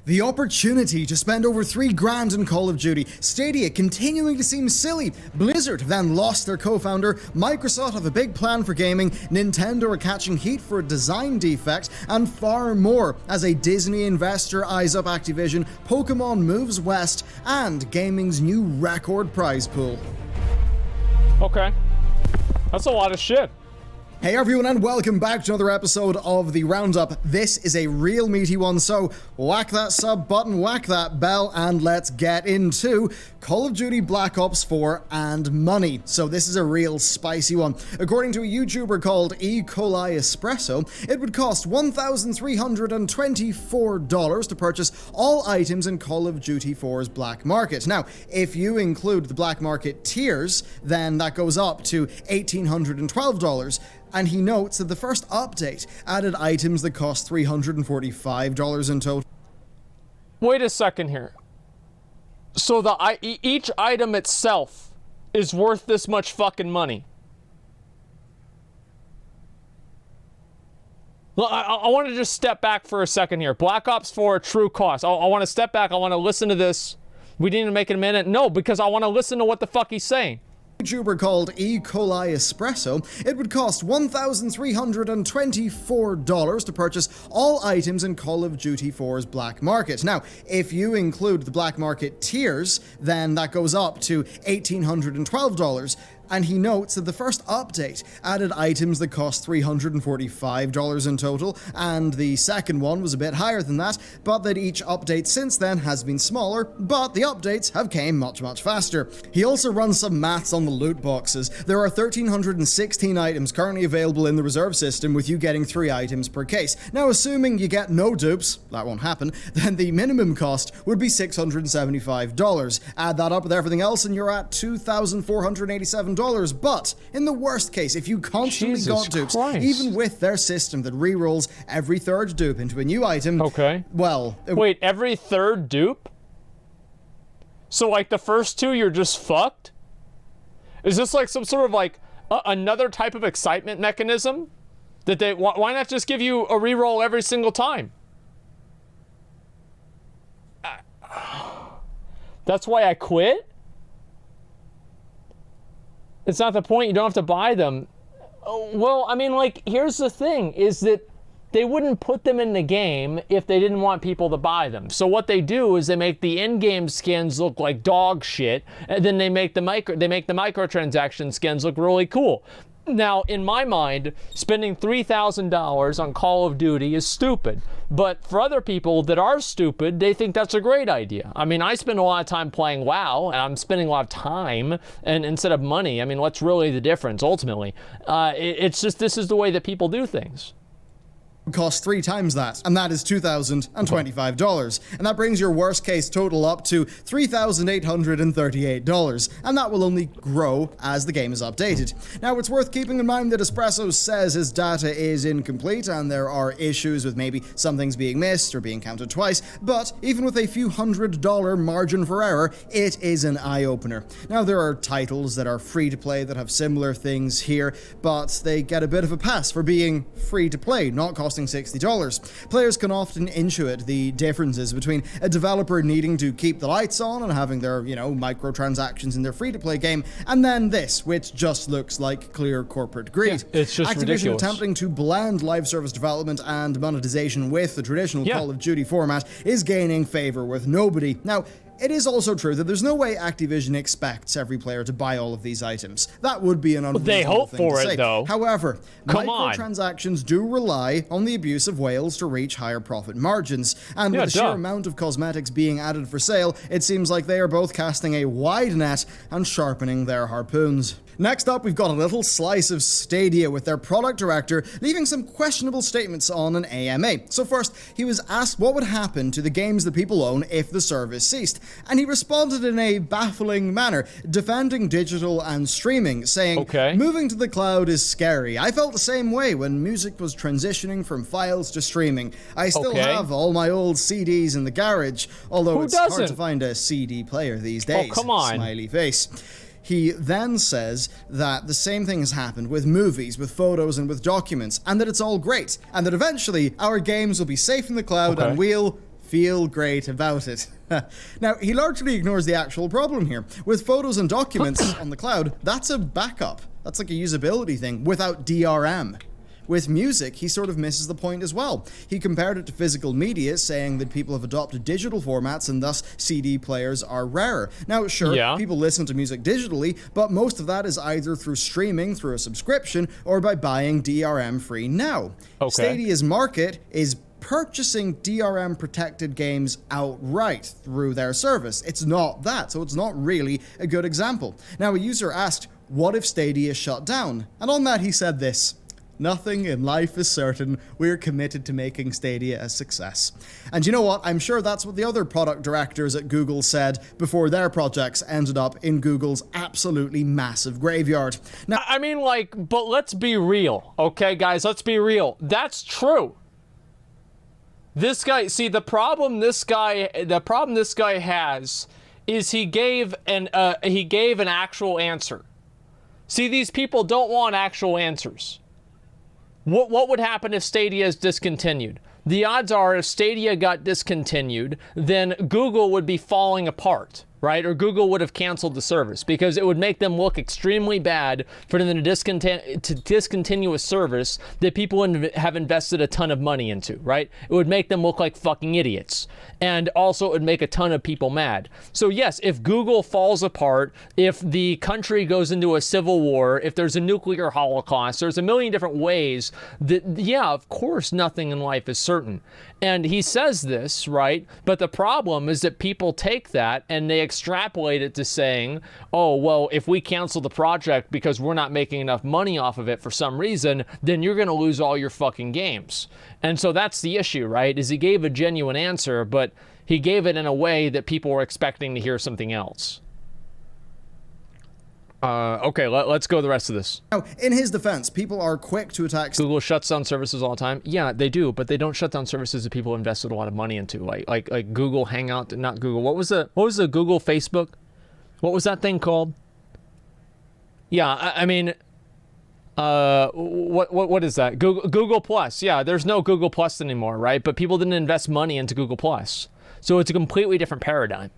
The opportunity to spend over $3,000 in Call of Duty, Stadia continuing to seem silly, Blizzard then lost their co-founder, Microsoft have a big plan for gaming, Nintendo are catching heat for a design defect, and far more as a Disney investor eyes up Activision, Pokemon moves west, and gaming's new record prize pool. Okay. That's a lot of shit. Hey everyone, and welcome back to another episode of the Roundup. This is a real meaty one, so whack that sub button, whack that bell, and let's get into Call of Duty Black Ops 4 and money. So this is a real spicy one. According to a YouTuber called E. coli Espresso, it would cost $1,324 to purchase all items in Call of Duty 4's Black Market. Now, if you include the Black Market tiers, then that goes up to $1,812. And he notes that the first update added items that cost $345 in total. Wait a second here. So each item itself is worth this much fucking money. Look, I want to just step back for a second here. Black Ops 4 true cost. I want to step back. I want to listen to this. We didn't even make it a minute. No, because I want to listen to what the fuck he's saying. YouTuber called E. coli Espresso, it would cost $1,324 to purchase all items in Call of Duty 4's Black Market. Now, if you include the Black Market tiers, then that goes up to $1,812. And he notes that the first update added items that cost $345 in total, and the second one was a bit higher than that, but that each update since then has been smaller, but the updates have came much faster. He also runs some maths on the loot boxes. There are 1,316 items currently available in the reserve system, with you getting 3 items per case. Now, assuming you get no dupes, that won't happen, then the minimum cost would be $675. Add that up with everything else and you're at $2,487. But in the worst case, if you constantly got dupes, even with their system that re-rolls every third dupe into a new item, well... Wait, every third dupe? So like the first 2 you're just fucked? Is this like some sort of like another type of excitement mechanism? That they why not just give you a re-roll every single time? That's why I quit? It's not the point, you don't have to buy them. Well, I mean, like, here's the thing, is that they wouldn't put them in the game if they didn't want people to buy them. So what they do is they make the in-game skins look like dog shit, and then they make the microtransaction skins look really cool. Now, in my mind, spending $3,000 on Call of Duty is stupid. But for other people that are stupid, they think that's a great idea. I mean, I spend a lot of time playing WoW, and I'm spending a lot of time and instead of money. I mean, what's really the difference, ultimately? It's just this is the way that people do things. Costs 3 times that, and that is $2,025. And that brings your worst case total up to $3,838, and that will only grow as the game is updated. Now, it's worth keeping in mind that Espresso says his data is incomplete and there are issues with maybe some things being missed or being counted twice, but even with a few $100 margin for error, it is an eye-opener. Now, there are titles that are free-to-play that have similar things here, but they get a bit of a pass for being free-to-play, not costing $60. Players can often intuit the differences between a developer needing to keep the lights on and having their, microtransactions in their free-to-play game, and then this, which just looks like clear corporate greed. Yeah, it's just Activision ridiculous. Attempting to blend live service development and monetization with the traditional Call of Duty format is gaining favor with nobody. Now, it is also true that there's no way Activision expects every player to buy all of these items. That would be an unreasonable they hope thing for to say. it, though. However, microtransactions do rely on the abuse of whales to reach higher profit margins. And with the sheer amount of cosmetics being added for sale, it seems like they are both casting a wide net and sharpening their harpoons. Next up, we've got a little slice of Stadia with their product director leaving some questionable statements on an AMA. So first, he was asked what would happen to the games that people own if the service ceased, and he responded in a baffling manner, defending digital and streaming, saying, moving to the cloud is scary. I felt the same way when music was transitioning from files to streaming. I still have all my old CDs in the garage, although it's hard to find a CD player these days. Smiley face. He then says that the same thing has happened with movies, with photos, and with documents, and that it's all great, and that eventually our games will be safe in the cloud and we'll feel great about it. Now, he largely ignores the actual problem here. With photos and documents on the cloud, that's a backup. That's like a usability thing without DRM. With music, he sort of misses the point as well. He compared it to physical media, saying that people have adopted digital formats and thus CD players are rarer. Now, sure, people listen to music digitally, but most of that is either through streaming, through a subscription, or by buying DRM free now. Stadia's market is purchasing DRM protected games outright through their service. It's not that, so it's not really a good example. Now, a user asked, what if Stadia shut down? And on that he said this: nothing in life is certain. We're committed to making Stadia a success. And you know what? I'm sure that's what the other product directors at Google said before their projects ended up in Google's absolutely massive graveyard. Now, I mean, like, but let's be real, okay, guys? Let's be real. That's true. This guy, see, the problem this guy has is he gave an actual answer. See, these people don't want actual answers. What would happen if Stadia is discontinued? The odds are if Stadia got discontinued, then Google would be falling apart, right? Or Google would have canceled the service because it would make them look extremely bad for them to discontinue a service that people have invested a ton of money into, right? It would make them look like fucking idiots. And also it would make a ton of people mad. So yes, if Google falls apart, if the country goes into a civil war, if there's a nuclear holocaust, there's a million different ways that, yeah, of course nothing in life is certain. And he says this, right? But the problem is that people take that and they extrapolate it to saying, oh, well, if we cancel the project because we're not making enough money off of it for some reason, then you're going to lose all your fucking games. And so that's the issue, right? Is he gave a genuine answer, but he gave it in a way that people were expecting to hear something else. Okay, let's go the rest of this. Now, in his defense, people are quick to attack. Google shuts down services all the time. Yeah, they do, but they don't shut down services that people invested a lot of money into, like Google Hangout, not Google. What was the Google Facebook? What was that thing called? Yeah, I mean, what is that? Google Plus. Yeah, there's no Google Plus anymore, right? But people didn't invest money into Google Plus, so it's a completely different paradigm.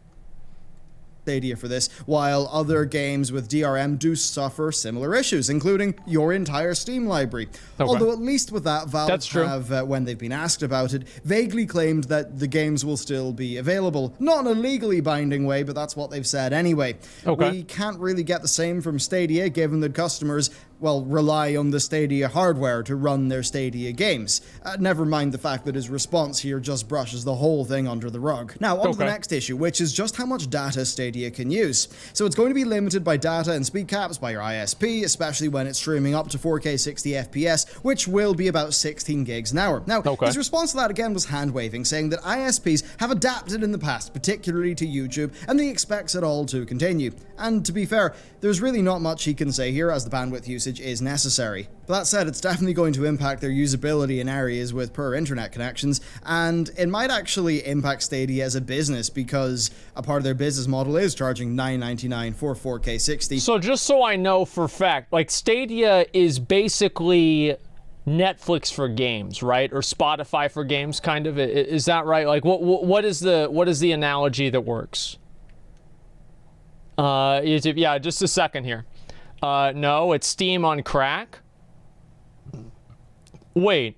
Stadia for this, while other games with DRM do suffer similar issues, including your entire Steam library. Okay. Although at least with that, Valve have, when they've been asked about it, vaguely claimed that the games will still be available. Not in a legally binding way, but that's what they've said anyway. Okay. We can't really get the same from Stadia, given that customers, well, rely on the Stadia hardware to run their Stadia games. Never mind the fact that his response here just brushes the whole thing under the rug. Now, on to the next issue, which is just how much data Stadia can use. So it's going to be limited by data and speed caps by your ISP, especially when it's streaming up to 4K 60 FPS, which will be about 16 gigs an hour. Now, his response to that again was hand-waving, saying that ISPs have adapted in the past, particularly to YouTube, and he expects it all to continue. And to be fair, there's really not much he can say here, as the bandwidth usage is necessary. But that said, it's definitely going to impact their usability in areas with poor internet connections, and it might actually impact Stadia as a business, because a part of their business model is charging $9.99 for 4K 60. So just so I know for a fact, like, Stadia is basically Netflix for games, right? Or Spotify for games, kind of. Is that right? Like, what is the analogy that works? YouTube, yeah, just a second here. No, it's Steam on crack. Wait.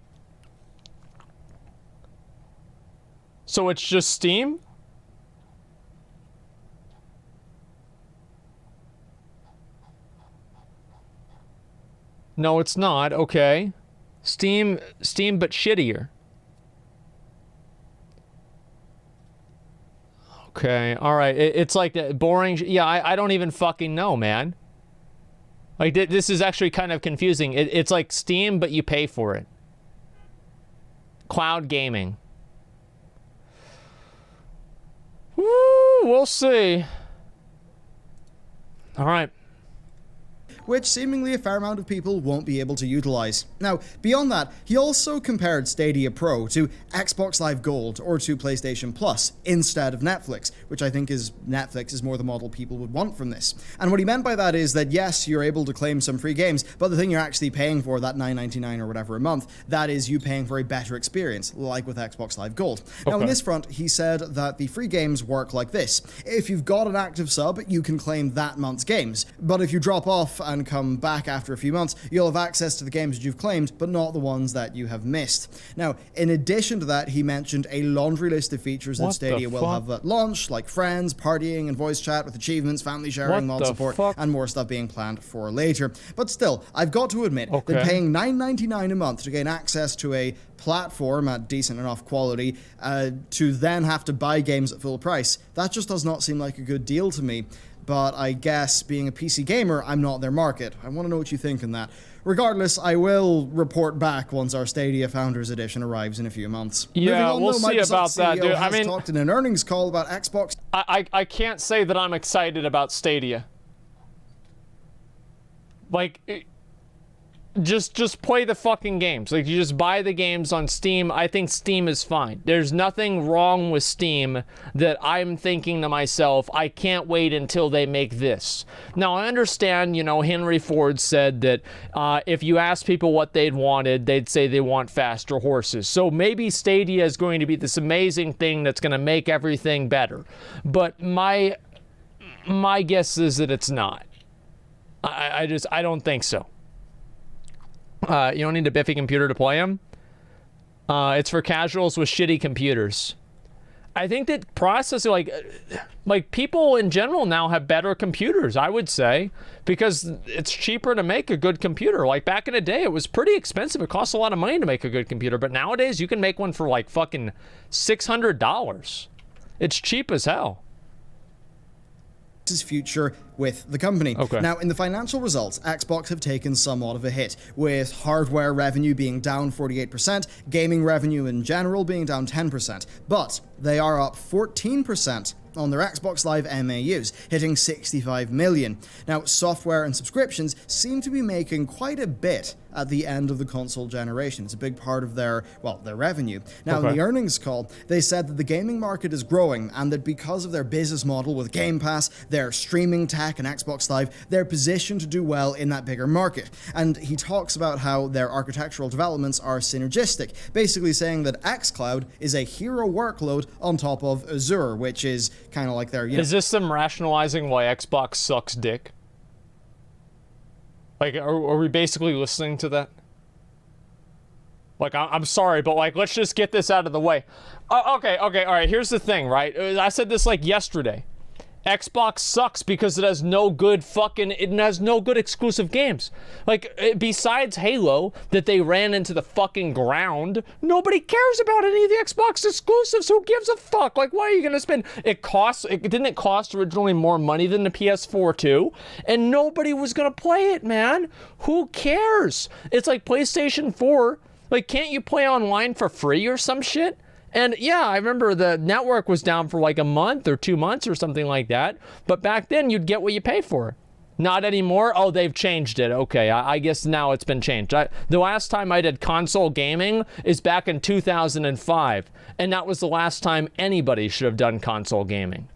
So it's just Steam? No, it's not. Okay. Steam but shittier. Okay, all right. It's like boring. Yeah, I don't even fucking know, man. Like, this is actually kind of confusing. It's like Steam, but you pay for it. Cloud gaming. Woo, we'll see. All right. which seemingly a fair amount of people won't be able to utilize. Now, beyond that, he also compared Stadia Pro to Xbox Live Gold or to PlayStation Plus instead of Netflix, which I think is Netflix is more the model people would want from this. And what he meant by that is that yes, you're able to claim some free games, but the thing you're actually paying for, that $9.99 or whatever a month, that is you paying for a better experience, like with Xbox Live Gold. Now, on this front, he said that the free games work like this. If you've got an active sub, you can claim that month's games. But if you drop off and come back after a few months, you'll have access to the games that you've claimed, but not the ones that you have missed. Now, in addition to that, he mentioned a laundry list of features that Stadia will have at launch, like friends, partying, and voice chat with achievements, family sharing, mod support, and more stuff being planned for later. But still, I've got to admit that paying $9.99 a month to gain access to a platform at decent enough quality to then have to buy games at full price, that just does not seem like a good deal to me. But I guess, being a PC gamer, I'm not their market. I want to know what you think on that. Regardless, I will report back once our Stadia Founders Edition arrives in a few months. Yeah, we'll see about that, dude. I mean, talked in an earnings call about Xbox. I can't say that I'm excited about Stadia. Like, just play the fucking games. Like, you just buy the games on Steam. I think Steam is fine. There's nothing wrong with Steam that I'm thinking to myself, I can't wait until they make this. Now, I understand, you know, Henry Ford said that if you ask people what they'd wanted, they'd say they want faster horses. So maybe Stadia is going to be this amazing thing that's going to make everything better. But my guess is that it's not. I don't think so. You don't need a biffy computer to play them. It's for casuals with shitty computers. I think that processing, like people in general now have better computers, I would say, because it's cheaper to make a good computer. Like back in the day, it was pretty expensive. It costs a lot of money to make a good computer, but nowadays you can make one for like fucking $600. It's cheap as hell. Future with the company. Now, in the financial results, Xbox have taken somewhat of a hit, with hardware revenue being down 48%, gaming revenue in general being down 10%, but they are up 14% on their Xbox Live MAUs, hitting 65 million. Now, software and subscriptions seem to be making quite a bit at the end of the console generation. It's a big part of their revenue. Now, in the earnings call, they said that the gaming market is growing and that because of their business model with Game Pass, their streaming tech and Xbox Live, they're positioned to do well in that bigger market. And he talks about how their architectural developments are synergistic, basically saying that xCloud is a hero workload on top of Azure, which is kind of like their... Is this some rationalizing why Xbox sucks dick? Like, are we basically listening to that? Like, I'm sorry, but like, let's just get this out of the way. Okay, all right, here's the thing, right? I said this like yesterday. Xbox sucks because it has no good exclusive games. Like, besides Halo, that they ran into the fucking ground, nobody cares about any of the Xbox exclusives. Who gives a fuck? Like, why are you gonna spend, didn't it cost originally more money than the PS4 too? And nobody was gonna play it, man. Who cares? It's like PlayStation 4, like, can't you play online for free or some shit? And yeah, I remember the network was down for like a month or 2 months or something like that. But back then, you'd get what you pay for. Not anymore? Oh, they've changed it. Okay, I guess now it's been changed. The last time I did console gaming is back in 2005. And that was the last time anybody should have done console gaming.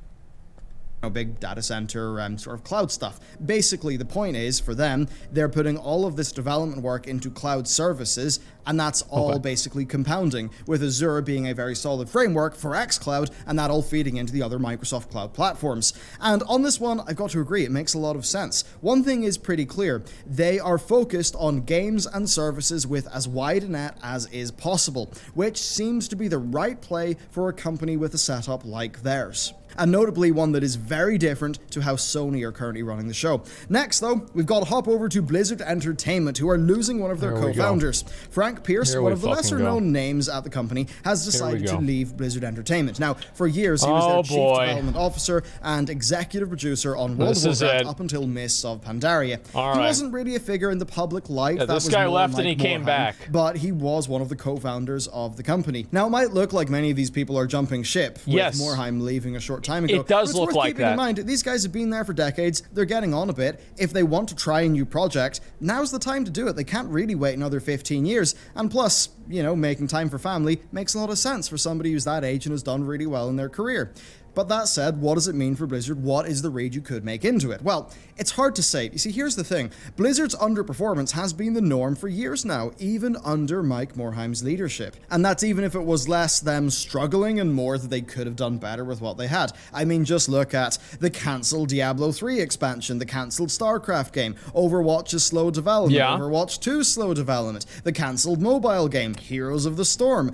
Big data center sort of cloud stuff. Basically, the point is, for them, they're putting all of this development work into cloud services, and that's all basically compounding, with Azure being a very solid framework for xCloud, and that all feeding into the other Microsoft cloud platforms. And on this one, I've got to agree, it makes a lot of sense. One thing is pretty clear. They are focused on games and services with as wide a net as is possible, which seems to be the right play for a company with a setup like theirs. And notably one that is very different to how Sony are currently running the show. Next, though, we've got to hop over to Blizzard Entertainment, who are losing one of their co-founders. Frank Pierce, one of the lesser-known names at the company, has decided to leave Blizzard Entertainment. Now, for years, he was their chief development officer and executive producer on World of Warcraft up until Mists of Pandaria. He wasn't really a figure in the public light. Yeah, this guy left and he came back. But he was one of the co-founders of the company. Now, it might look like many of these people are jumping ship, with Morheim leaving a short time ago. It does but look worth like keeping in that. mind, these guys have been there for decades. They're getting on a bit. If they want to try a new project, now's the time to do it. They can't really wait another 15 years. And plus, you know, making time for family makes a lot of sense for somebody who's that age and has done really well in their career. But that said, what does it mean for Blizzard? What is the read you could make into it? Well, it's hard to say. You see, here's the thing. Blizzard's underperformance has been the norm for years now, even under Mike Morhaim's leadership. And that's even if it was less them struggling and more that they could have done better with what they had. I mean, just look at the cancelled Diablo 3 expansion, the cancelled StarCraft game, Overwatch's slow development, Overwatch 2's slow development, the cancelled mobile game, Heroes of the Storm,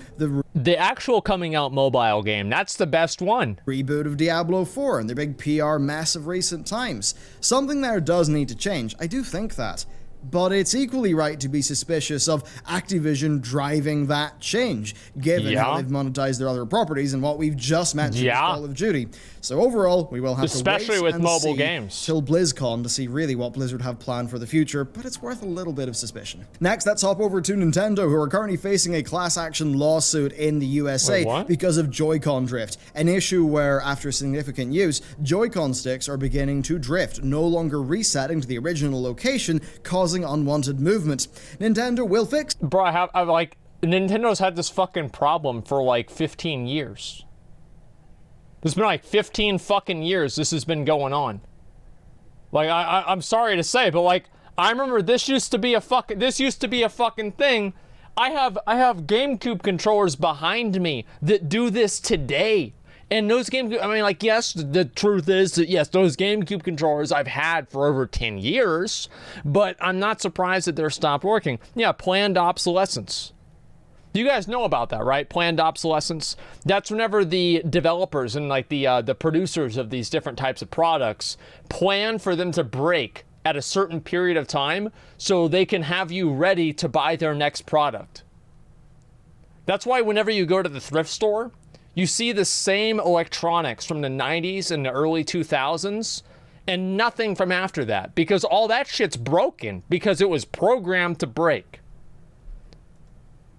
the actual coming out mobile game, that's the best one. Reboot of Diablo 4 and their big PR mess of recent times. Something there does need to change, I do think that. But it's equally right to be suspicious of Activision driving that change, given how they've monetized their other properties and what we've just mentioned with Call of Duty. So overall, we will have especially to wait with and mobile see games till BlizzCon to see really what Blizzard have planned for the future, but it's worth a little bit of suspicion. Next, let's hop over to Nintendo, who are currently facing a class action lawsuit in the USA because of Joy-Con drift, an issue where, after significant use, Joy-Con sticks are beginning to drift, no longer resetting to the original location, causing unwanted movement. Nintendo will fix. Bro, I've like, Nintendo's had this fucking problem for like 15 years. It's been like 15 fucking years this has been going on. Like, I'm sorry to say, but like, I remember this used to be a fucking thing. I have GameCube controllers behind me that do this today. And those GameCube, I mean, like, yes, the truth is that, yes, those GameCube controllers I've had for over 10 years, but I'm not surprised that they're stopped working. Yeah, planned obsolescence. You guys know about that, right? Planned obsolescence. That's whenever the developers and like the producers of these different types of products plan for them to break at a certain period of time so they can have you ready to buy their next product. That's why whenever you go to the thrift store, you see the same electronics from the 90s and the early 2000s and nothing from after that, because all that shit's broken because it was programmed to break.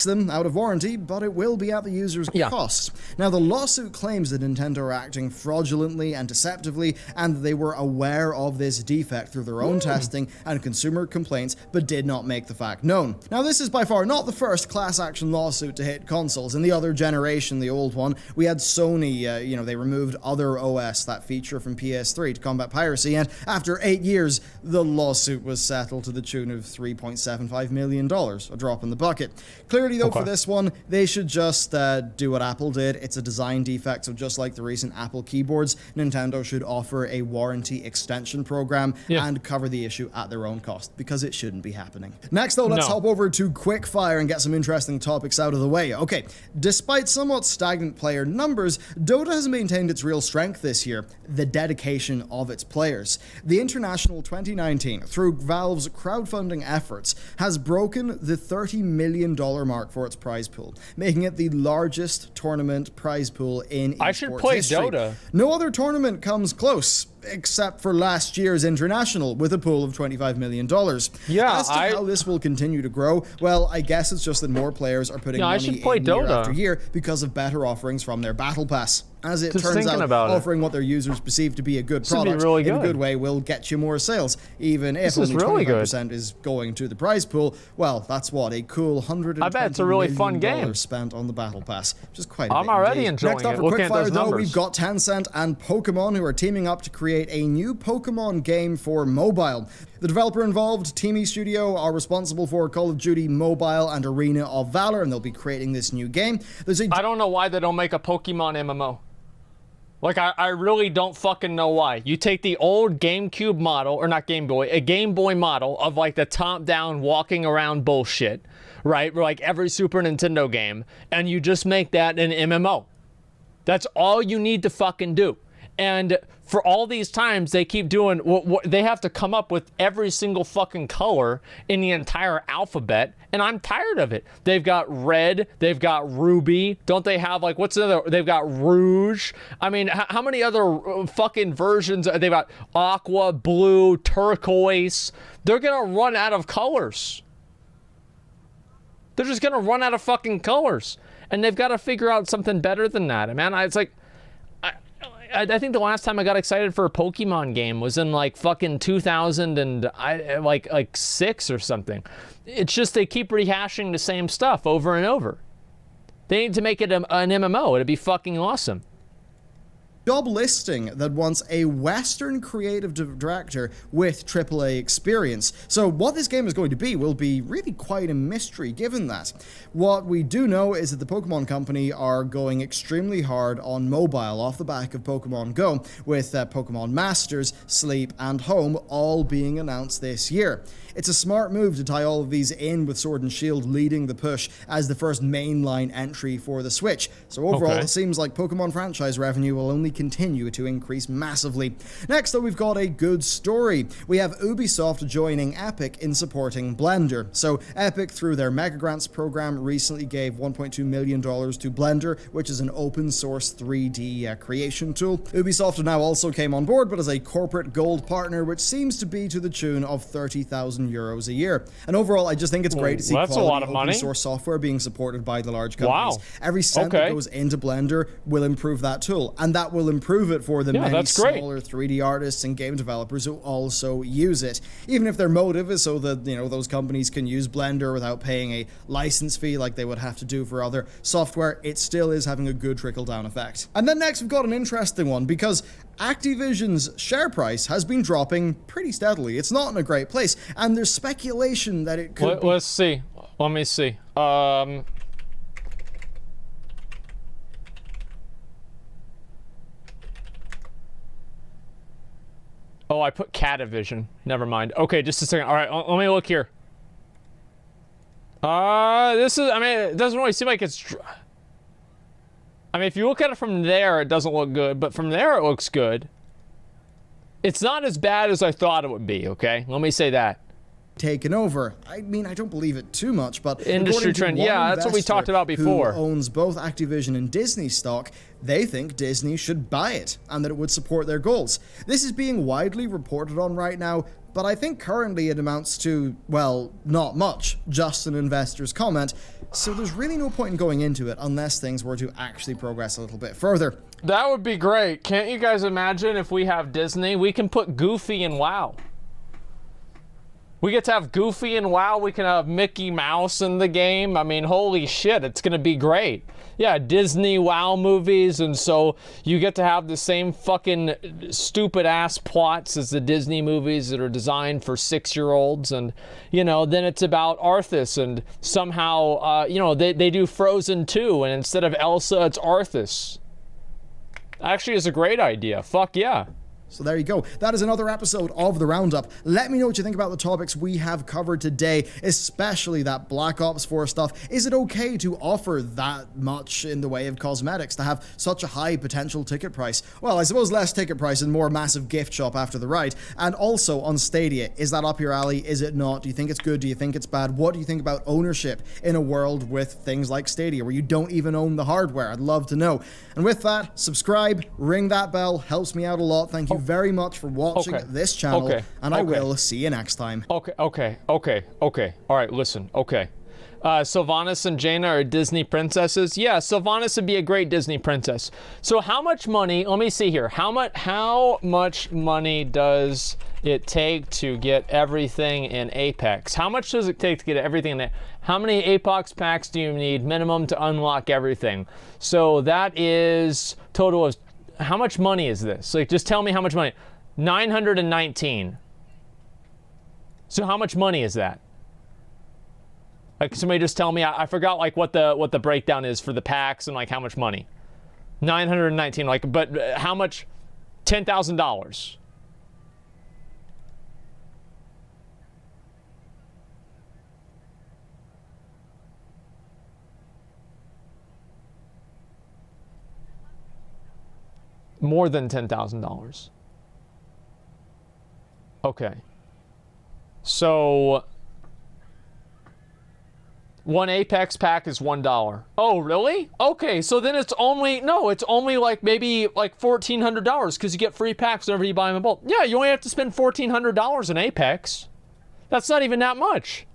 Them out of warranty, but it will be at the user's cost. Now, the lawsuit claims that Nintendo are acting fraudulently and deceptively, and that they were aware of this defect through their own testing and consumer complaints, but did not make the fact known. Now, this is by far not the first class action lawsuit to hit consoles. In the other generation, the old one, we had Sony, they removed Other OS, that feature from PS3, to combat piracy, and after 8 years, the lawsuit was settled to the tune of $3.75 million, a drop in the bucket. Clearly, though, for this one, they should just do what Apple did. It's a design defect, so just like the recent Apple keyboards, Nintendo should offer a warranty extension program and cover the issue at their own cost, because it shouldn't be happening. Next, though, let's hop over to quickfire and get some interesting topics out of the way. Okay, despite somewhat stagnant player numbers, Dota has maintained its real strength this year, the dedication of its players. The International 2019, through Valve's crowdfunding efforts, has broken the $30 million mark for its prize pool, making it the largest tournament prize pool in esports I should play history. Dota. No other tournament comes close, except for last year's International, with a pool of $25 million. Yeah, as to how this will continue to grow, well, I guess it's just that more players are putting money in year after year because of better offerings from their Battle Pass. As it turns out, offering what their users perceive to be a good product in a good way will get you more sales, even if only 25% is going to the prize pool. Well, that's what, a cool $120 million spent on the Battle Pass, which is quite a bit. I'm already enjoying it. Next up for quickfire, though, we've got Tencent and Pokemon, who are teaming up to create a new Pokemon game for mobile. The developer involved, Teamy Studio, are responsible for Call of Duty Mobile and Arena of Valor, and they'll be creating this new game. I don't know why they don't make a Pokemon MMO. Like, I really don't fucking know why. You take the old GameCube model, or not Game Boy, a Game Boy model of, like, the top-down walking around bullshit, right? Like every Super Nintendo game, and you just make that an MMO. That's all you need to fucking do. And for all these times, they keep doing what they have to come up with every single fucking color in the entire alphabet, and I'm tired of it. They've got red, they've got ruby, don't they have, like, what's the other? They've got rouge. I mean, how many other fucking versions? They've got aqua, blue, turquoise. They're gonna run out of colors. They're just gonna run out of fucking colors, and they've got to figure out something better than that. Man, it's like, I think the last time I got excited for a Pokemon game was in like fucking 2000 and like 6 or something. It's just they keep rehashing the same stuff over and over. They need to make it an MMO. It'd be fucking awesome. Job listing that wants a Western creative director with AAA experience. So what this game is going to be will be really quite a mystery given that. What we do know is that the Pokemon Company are going extremely hard on mobile off the back of Pokemon Go, with Pokemon Masters, Sleep, and Home all being announced this year. It's a smart move to tie all of these in, with Sword and Shield leading the push as the first mainline entry for the Switch. So overall, It seems like Pokemon franchise revenue will only continue to increase massively. Next, though, we've got a good story. We have Ubisoft joining Epic in supporting Blender. So Epic, through their Mega Grants program, recently gave $1.2 million to Blender, which is an open source 3D creation tool. Ubisoft now also came on board, but as a corporate gold partner, which seems to be to the tune of 30,000 euros a year. And overall, I just think it's great to see quality open source software being supported by the large companies. Wow. Every cent that goes into Blender will improve that tool, and that will improve it for the many smaller 3D artists and game developers who also use it. Even if their motive is so that, you know, those companies can use Blender without paying a license fee like they would have to do for other software, it still is having a good trickle-down effect. And then next, we've got an interesting one, because Activision's share price has been dropping pretty steadily. It's not in a great place, and there's speculation that it could Let's see. Let me see. Oh, I put Catavision. Never mind. Okay, just a second. All right, let me look here. This is, I mean, it doesn't really seem like it's... I mean, if you look at it from there, it doesn't look good, but from there, it looks good. It's not as bad as I thought it would be, okay? Let me say that. Taken over. I mean, I don't believe it too much, but industry trend, yeah, that's what we talked about before. Who owns both Activision and Disney stock, they think Disney should buy it and that it would support their goals. This is being widely reported on right now, but I think currently it amounts to, well, not much, just an investor's comment, so there's really no point in going into it unless things were to actually progress a little bit further. That would be great. Can't you guys imagine if we have Disney? We can put Goofy in WoW. We get to have Goofy in WoW. We can have Mickey Mouse in the game. I mean, holy shit, it's gonna be great. Yeah, Disney WoW movies, and so you get to have the same fucking stupid ass plots as the Disney movies that are designed for 6-year-olds, and you know, then it's about Arthas, and somehow, you know, they do Frozen 2, and instead of Elsa, it's Arthas. Actually, it's a great idea. Fuck yeah. So there you go. That is another episode of The Roundup. Let me know what you think about the topics we have covered today, especially that Black Ops 4 stuff. Is it okay to offer that much in the way of cosmetics, to have such a high potential ticket price? Well, I suppose less ticket price and more massive gift shop after the ride. And also on Stadia, is that up your alley? Is it not? Do you think it's good? Do you think it's bad? What do you think about ownership in a world with things like Stadia where you don't even own the hardware? I'd love to know. And with that, subscribe, ring that bell, helps me out a lot. Thank you very much for watching this channel, and I will see you next time. All right, listen, Sylvanas and Jaina are Disney princesses. Yeah, Sylvanas would be a great Disney princess. So how much money, let me see here, how much money does it take to get everything in Apex? How much does it take to get everything in? How many Apex packs do you need minimum to unlock everything? So that is total of, how much money is this? Like, just tell me how much money. 919. So how much money is that? Like, somebody just tell me. I forgot like what the breakdown is for the packs and like how much money. 919. Like, but how much? $10,000. More than $10,000. Okay. So one Apex pack is $1. Oh, really? Okay, so then it's only, no, it's only like maybe like $1,400 because you get free packs whenever you buy them in bulk. Yeah, you only have to spend $1,400 in Apex. That's not even that much.